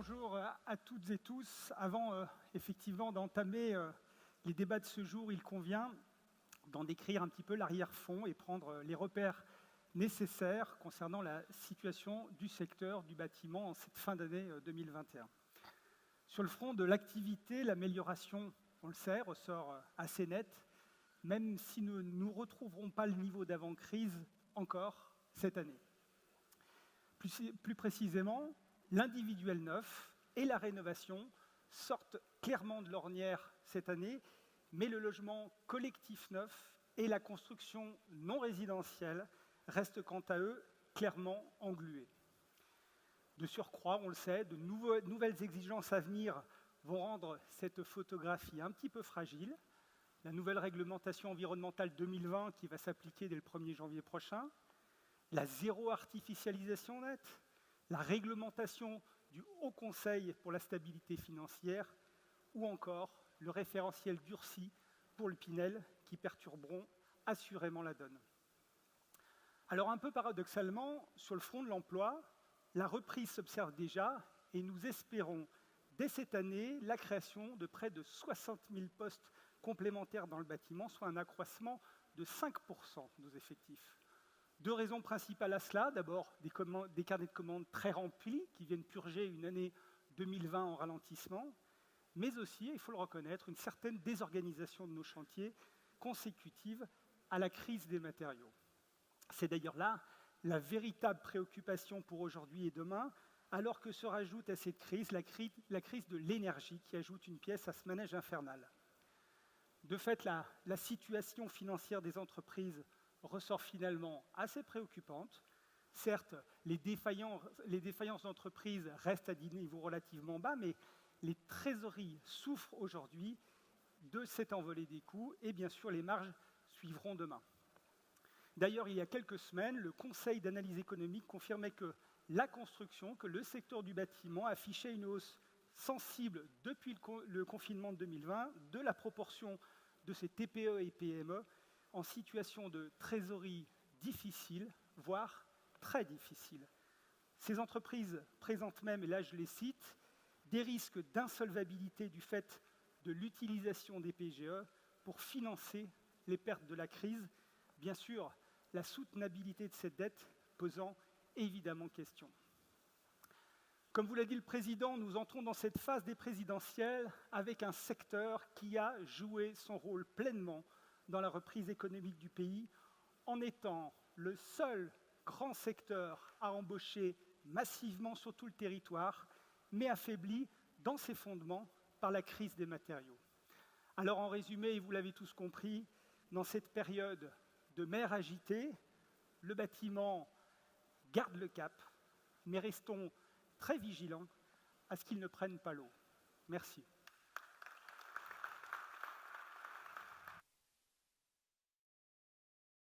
bonjour à toutes et tous. Avant effectivement d'entamer les débats de ce jour, il convient d'en décrire un petit peu l'arrière-fond et prendre les repères nécessaires concernant la situation du secteur du bâtiment en cette fin d'année 2021. Sur le front de l'activité, l'amélioration, on le sait, ressort assez nette, même si nous ne retrouverons pas le niveau d'avant-crise encore cette année. Plus précisément, l'individuel neuf et la rénovation sortent clairement de l'ornière cette année, mais le logement collectif neuf et la construction non résidentielle restent quant à eux clairement englués. De surcroît, on le sait, de nouvelles exigences à venir vont rendre cette photographie un petit peu fragile. La nouvelle réglementation environnementale 2020 qui va s'appliquer dès le 1er janvier prochain, la zéro artificialisation nette, la réglementation du Haut Conseil pour la stabilité financière ou encore le référentiel durci pour le Pinel qui perturberont assurément la donne. Alors un peu paradoxalement, sur le front de l'emploi, la reprise s'observe déjà et nous espérons dès cette année la création de près de 60 000 postes complémentaires dans le bâtiment, soit un accroissement de 5% de nos effectifs. Deux raisons principales à cela. D'abord, des carnets de commandes très remplis qui viennent purger une année 2020 en ralentissement, mais aussi, il faut le reconnaître, une certaine désorganisation de nos chantiers consécutive à la crise des matériaux. C'est d'ailleurs là la véritable préoccupation pour aujourd'hui et demain, alors que se rajoute à cette crise la crise de l'énergie qui ajoute une pièce à ce manège infernal. De fait, la situation financière des entreprises ressort finalement assez préoccupante. Certes, les défaillances d'entreprises restent à des niveaux relativement bas, mais les trésoreries souffrent aujourd'hui de cette envolée des coûts et bien sûr les marges suivront demain. D'ailleurs, il y a quelques semaines, le Conseil d'analyse économique confirmait que la construction, que le secteur du bâtiment affichait une hausse sensible depuis le confinement de 2020 de la proportion de ces TPE et PME en situation de trésorerie difficile, voire très difficile. Ces entreprises présentent même, et là je les cite, des risques d'insolvabilité du fait de l'utilisation des PGE pour financer les pertes de la crise. Bien sûr, la soutenabilité de cette dette posant évidemment question. Comme vous l'a dit le Président, nous entrons dans cette phase des présidentielles avec un secteur qui a joué son rôle pleinement dans la reprise économique du pays, en étant le seul grand secteur à embaucher massivement sur tout le territoire, mais affaibli dans ses fondements par la crise des matériaux. Alors en résumé, et vous l'avez tous compris, dans cette période de mer agitée, le bâtiment garde le cap, mais restons très vigilants à ce qu'il ne prenne pas l'eau. Merci.